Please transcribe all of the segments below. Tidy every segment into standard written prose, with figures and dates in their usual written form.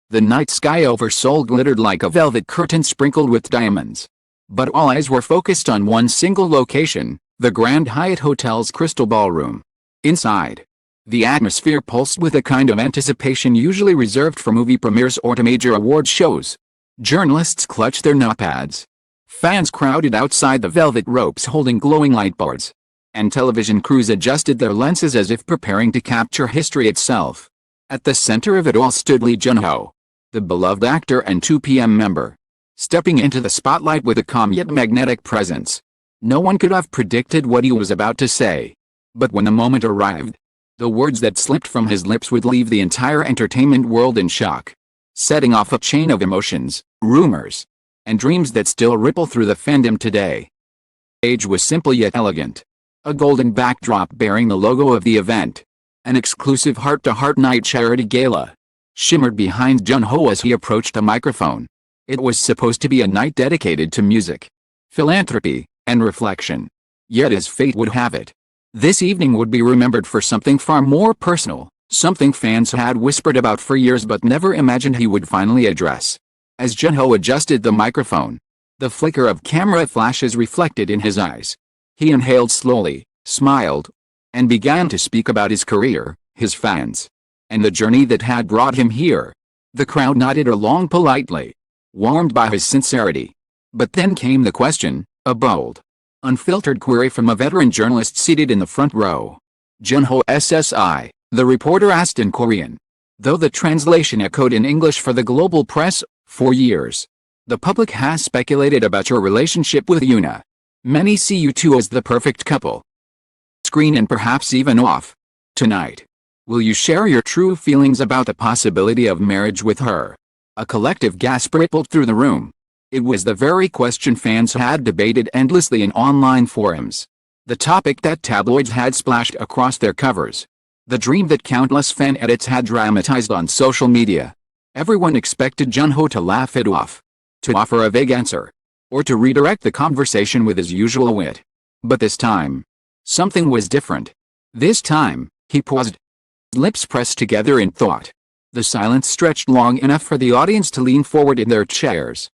The night sky over Seoul glittered like a velvet curtain sprinkled with diamonds. But all eyes were focused on one single location, the Grand Hyatt Hotel's Crystal Ballroom. Inside, the atmosphere pulsed with a kind of anticipation usually reserved for movie premieres or to major award shows. Journalists clutched their notepads. Fans crowded outside the velvet ropes holding glowing lightboards. And television crews adjusted their lenses as if preparing to capture history itself. At the center of it all stood Lee Jun-ho, the beloved actor and 2PM member, stepping into the spotlight with a calm yet magnetic presence. No one could have predicted what he was about to say. But when the moment arrived, the words that slipped from his lips would leave the entire entertainment world in shock, setting off a chain of emotions, rumors, and dreams that still ripple through the fandom today. The stage was simple yet elegant. A golden backdrop bearing the logo of the event, an exclusive heart-to-heart night charity gala, shimmered behind Jun-ho as he approached a microphone. It was supposed to be a night dedicated to music, philanthropy, and reflection. Yet as fate would have it, this evening would be remembered for something far more personal, something fans had whispered about for years but never imagined he would finally address. As Jun-ho adjusted the microphone, the flicker of camera flashes reflected in his eyes. He inhaled slowly, smiled, and began to speak about his career, his fans, and the journey that had brought him here. The crowd nodded along politely, warmed by his sincerity. But then came the question, a bold, unfiltered query from a veteran journalist seated in the front row. Jun-ho SSI, the reporter asked in Korean. Though the translation echoed in English for the global press, for years, the public has speculated about your relationship with Yoona. Many see you two as the perfect couple. Screen and perhaps even off. Tonight, will you share your true feelings about the possibility of marriage with her? A collective gasp rippled through the room. It was the very question fans had debated endlessly in online forums. The topic that tabloids had splashed across their covers. The dream that countless fan edits had dramatized on social media. Everyone expected Jun-ho to laugh it off, to offer a vague answer, or to redirect the conversation with his usual wit. But this time, something was different. This time, he paused, lips pressed together in thought. The silence stretched long enough for the audience to lean forward in their chairs.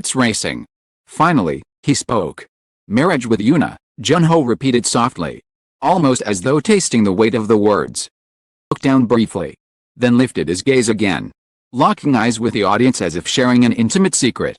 Hearts racing. Finally, he spoke. Marriage with Yoona, Jun-ho repeated softly, almost as though tasting the weight of the words. Looked down briefly, then lifted his gaze again, locking eyes with the audience as if sharing an intimate secret.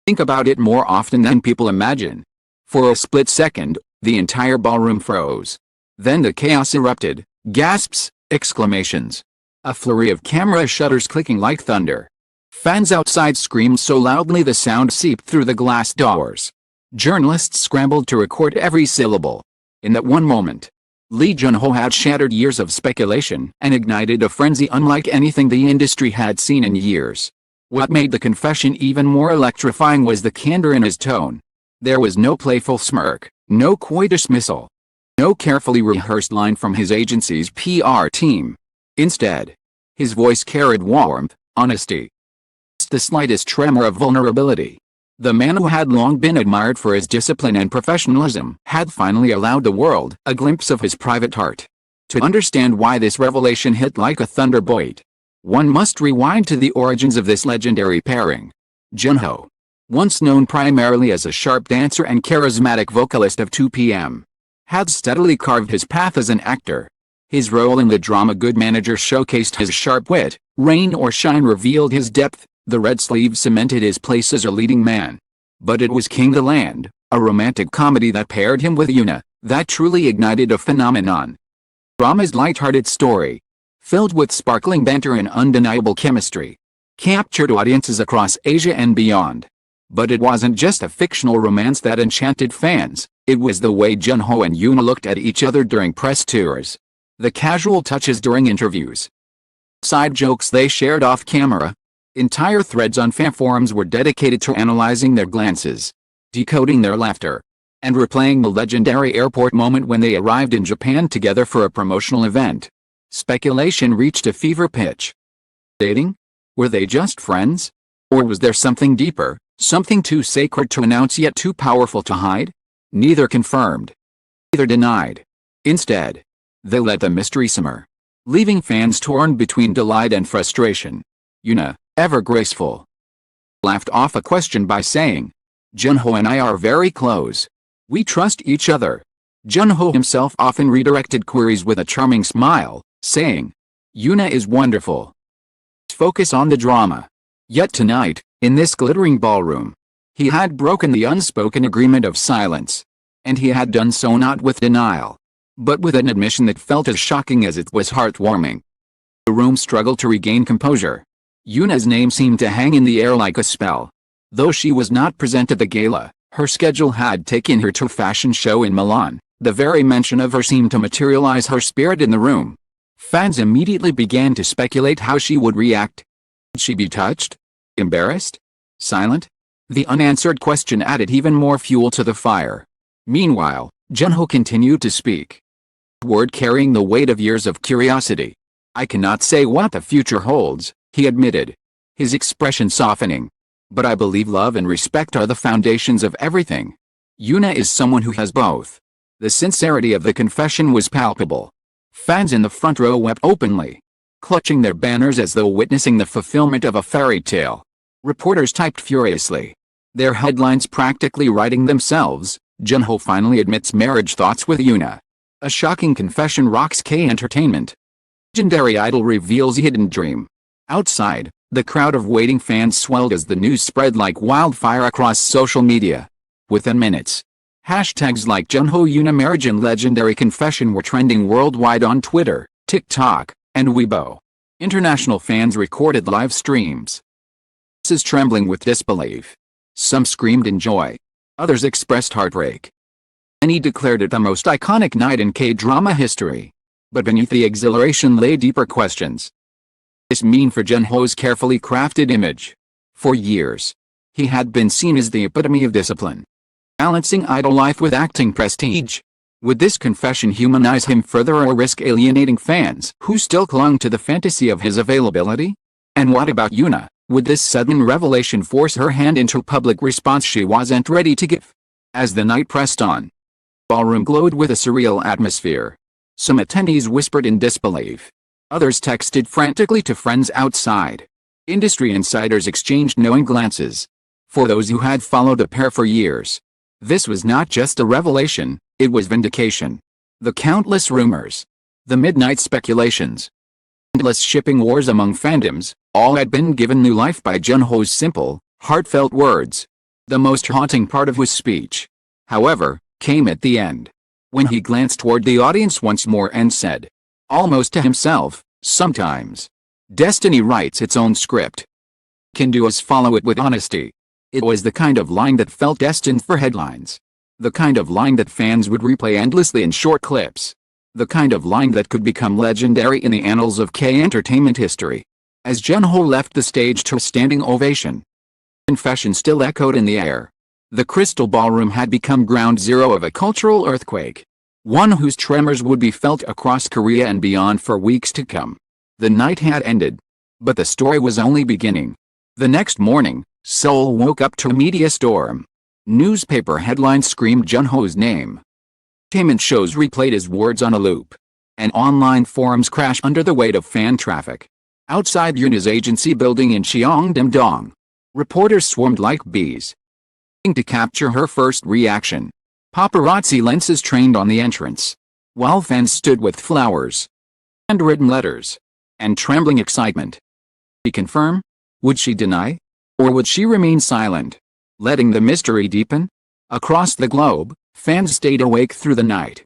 Think about it more often than people imagine. For a split second, the entire ballroom froze. Then the chaos erupted, gasps, exclamations. A flurry of camera shutters clicking like thunder. Fans outside screamed so loudly the sound seeped through the glass doors. Journalists scrambled to record every syllable. In that one moment, Lee Jun-ho had shattered years of speculation and ignited a frenzy unlike anything the industry had seen in years. What made the confession even more electrifying was the candor in his tone. There was no playful smirk, no coy dismissal, no carefully rehearsed line from his agency's PR team. Instead, his voice carried warmth, honesty, the slightest tremor of vulnerability. The man who had long been admired for his discipline and professionalism had finally allowed the world a glimpse of his private heart. To understand why this revelation hit like a thunderbolt, one must rewind to the origins of this legendary pairing. Jun-ho, once known primarily as a sharp dancer and charismatic vocalist of 2PM, had steadily carved his path as an actor. His role in the drama Good Manager showcased his sharp wit, Rain or Shine revealed his depth, The Red Sleeve cemented his place as a leading man. But it was King the Land, a romantic comedy that paired him with Yoona, that truly ignited a phenomenon. Drama's light-hearted story, filled with sparkling banter and undeniable chemistry, captured audiences across Asia and beyond. But it wasn't just a fictional romance that enchanted fans, it was the way Jun-ho and Yoona looked at each other during press tours. The casual touches during interviews. Side jokes they shared off camera. Entire threads on fan forums were dedicated to analyzing their glances, decoding their laughter, and replaying the legendary airport moment when they arrived in Japan together for a promotional event. Speculation reached a fever pitch. Dating? Were they just friends? Or was there something deeper, something too sacred to announce yet too powerful to hide? Neither confirmed, neither denied. Instead, they let the mystery simmer, leaving fans torn between delight and frustration. Yoona, ever graceful. Laughed off a question by saying, Jun-ho and I are very close. We trust each other. Jun-ho himself often redirected queries with a charming smile, saying, Yoona is wonderful. Focus on the drama. Yet tonight, in this glittering ballroom, he had broken the unspoken agreement of silence. And he had done so not with denial, but with an admission that felt as shocking as it was heartwarming. The room struggled to regain composure. Yoona's name seemed to hang in the air like a spell. Though she was not present at the gala, her schedule had taken her to a fashion show in Milan. The very mention of her seemed to materialize her spirit in the room. Fans immediately began to speculate how she would react. Would she be touched? Embarrassed? Silent? The unanswered question added even more fuel to the fire. Meanwhile, Jun-ho continued to speak. Word carrying the weight of years of curiosity. I cannot say what the future holds, he admitted, his expression softening. But I believe love and respect are the foundations of everything. Yoona is someone who has both. The sincerity of the confession was palpable. Fans in the front row wept openly, clutching their banners as though witnessing the fulfillment of a fairy tale. Reporters typed furiously, their headlines practically writing themselves. Jun-ho finally admits marriage thoughts with Yoona. A shocking confession rocks K-entertainment. Legendary idol reveals hidden dream. Outside, the crowd of waiting fans swelled as the news spread like wildfire across social media. Within minutes, hashtags like Jun-ho Yoona marriage and legendary confession were trending worldwide on Twitter, TikTok, and Weibo. International fans recorded live streams. Faces trembling with disbelief. Some screamed in joy. Others expressed heartbreak. Many declared it the most iconic night in K-drama history. But beneath the exhilaration lay deeper questions. This mean for Jun-ho's carefully crafted image. For years, he had been seen as the epitome of discipline, balancing idol life with acting prestige. Would this confession humanize him further or risk alienating fans who still clung to the fantasy of his availability? And what about Yoona? Would this sudden revelation force her hand into a public response she wasn't ready to give? As the night pressed on, the ballroom glowed with a surreal atmosphere. Some attendees whispered in disbelief. Others texted frantically to friends outside. Industry insiders exchanged knowing glances. For those who had followed the pair for years, this was not just a revelation, it was vindication. The countless rumors, the midnight speculations, endless shipping wars among fandoms, all had been given new life by Jun-ho's simple, heartfelt words. The most haunting part of his speech, however, came at the end, when he glanced toward the audience once more and said, almost to himself, sometimes destiny writes its own script. Can do is follow it with honesty. It was the kind of line that felt destined for headlines. The kind of line that fans would replay endlessly in short clips. The kind of line that could become legendary in the annals of K-entertainment history. As Jun-ho left the stage to a standing ovation, confession still echoed in the air. The Crystal Ballroom had become ground zero of a cultural earthquake, one whose tremors would be felt across Korea and beyond for weeks to come. The night had ended, but the story was only beginning. The next morning, Seoul woke up to a media storm. Newspaper headlines screamed Jun-ho's name. Entertainment shows replayed his words on a loop. And online forums crashed under the weight of fan traffic. Outside Yoona's agency building in Cheongdam-dong, reporters swarmed like bees, to capture her first reaction. Paparazzi lenses trained on the entrance, while fans stood with flowers, handwritten letters, and trembling excitement. Would she confirm? Would she deny? Or would she remain silent, letting the mystery deepen? Across the globe, fans stayed awake through the night.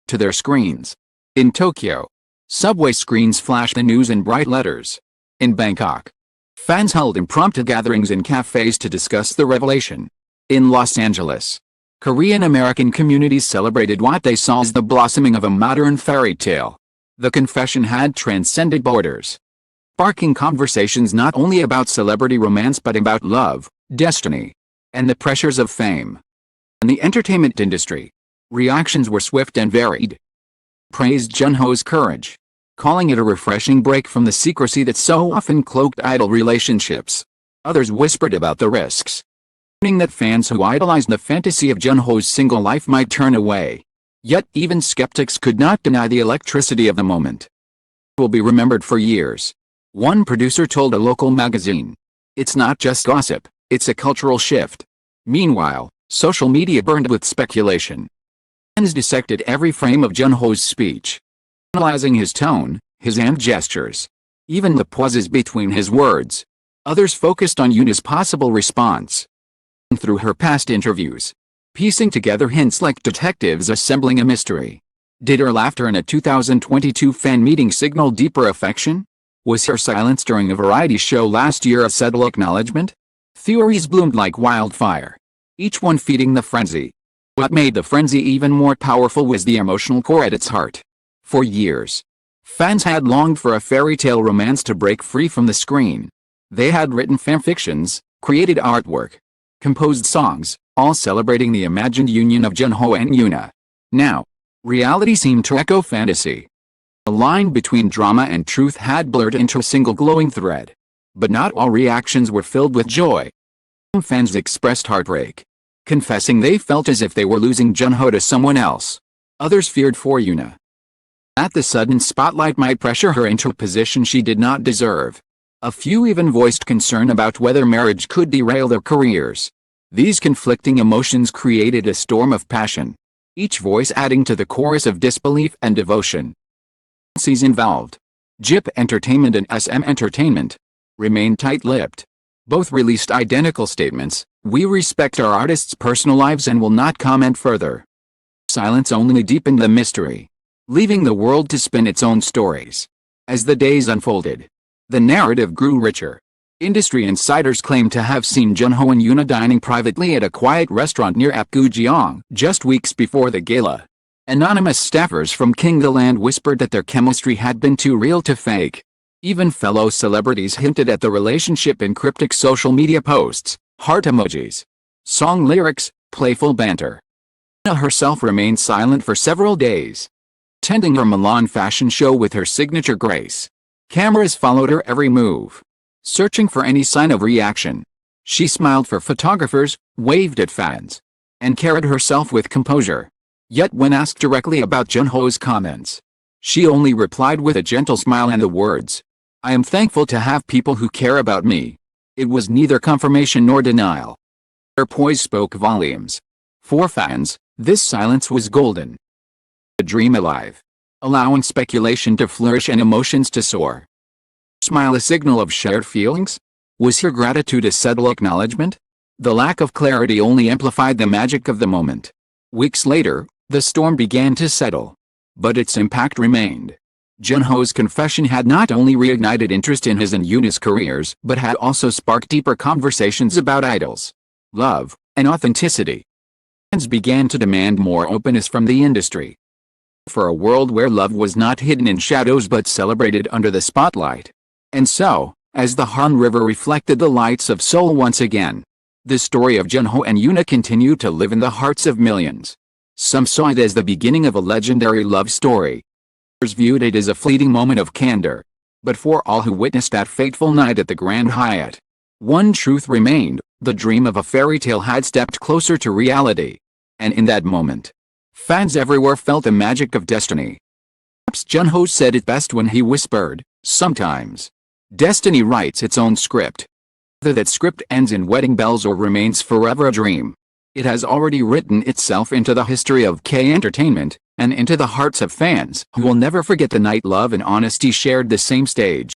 To their screens. In Tokyo, subway screens flashed the news in bright letters. In Bangkok, fans held impromptu gatherings in cafes to discuss the revelation. In Los Angeles, Korean-American communities celebrated what they saw as the blossoming of a modern fairy tale. The confession had transcended borders, sparking conversations not only about celebrity romance but about love, destiny, and the pressures of fame. In the entertainment industry, reactions were swift and varied. Praised Jun-ho's courage, calling it a refreshing break from the secrecy that so often cloaked idol relationships. Others whispered about the risks, warning that fans who idolized the fantasy of Jun-ho's single life might turn away. Yet even skeptics could not deny the electricity of the moment. It will be remembered for years. One producer told a local magazine. It's not just gossip, it's a cultural shift. Meanwhile, social media burned with speculation. Fans dissected every frame of Jun-ho's speech, analyzing his tone, his hand gestures, even the pauses between his words. Others focused on Yoona's possible response. Through her past interviews, piecing together hints like detectives assembling a mystery. Did her laughter in a 2022 fan meeting signal deeper affection? Was her silence during a variety show last year a subtle acknowledgement? Theories bloomed like wildfire, each one feeding the frenzy. What made the frenzy even more powerful was the emotional core at its heart. For years, fans had longed for a fairy tale romance to break free from the screen. They had written fanfictions, created artwork, composed songs, all celebrating the imagined union of Jun-ho and Yoona. Now, reality seemed to echo fantasy. The line between drama and truth had blurred into a single glowing thread. But not all reactions were filled with joy. Some fans expressed heartbreak, confessing they felt as if they were losing Jun-ho to someone else. Others feared for Yoona, that the sudden spotlight might pressure her into a position she did not deserve. A few even voiced concern about whether marriage could derail their careers. These conflicting emotions created a storm of passion, each voice adding to the chorus of disbelief and devotion. Agencies involved, JIP Entertainment and SM Entertainment, remained tight-lipped. Both released identical statements: "We respect our artists' personal lives and will not comment further." Silence only deepened the mystery, leaving the world to spin its own stories. As the days unfolded, the narrative grew richer. Industry insiders claimed to have seen Jun-ho and Yoona dining privately at a quiet restaurant near Apgujeong just weeks before the gala. Anonymous staffers from King the Land whispered that their chemistry had been too real to fake. Even fellow celebrities hinted at the relationship in cryptic social media posts, heart emojis, song lyrics, playful banter. Yoona herself remained silent for several days, attending her Milan fashion show with her signature grace. Cameras followed her every move, searching for any sign of reaction. She smiled for photographers, waved at fans, and carried herself with composure. Yet when asked directly about Jun-ho's comments, she only replied with a gentle smile and the words, "I am thankful to have people who care about me." It was neither confirmation nor denial. Her poise spoke volumes. For fans, this silence was golden. A dream alive, allowing speculation to flourish and emotions to soar. Smile a signal of shared feelings? Was her gratitude a subtle acknowledgement? The lack of clarity only amplified the magic of the moment. Weeks later, the storm began to settle, but its impact remained. Jun-ho's confession had not only reignited interest in his and Yoona's careers, but had also sparked deeper conversations about idols, love, and authenticity. Fans began to demand more openness from the industry. For a world where love was not hidden in shadows but celebrated under the spotlight. And so, as the Han River reflected the lights of Seoul once again, the story of Jun-ho and Yoona continued to live in the hearts of millions. Some saw it as the beginning of a legendary love story. Others viewed it as a fleeting moment of candor. But for all who witnessed that fateful night at the Grand Hyatt, one truth remained: the dream of a fairy tale had stepped closer to reality. And in that moment, fans everywhere felt the magic of destiny. Perhaps Jun-ho said it best when he whispered, "Sometimes destiny writes its own script." Whether that script ends in wedding bells or remains forever a dream, it has already written itself into the history of K entertainment, and into the hearts of fans who will never forget the night love and honesty shared the same stage.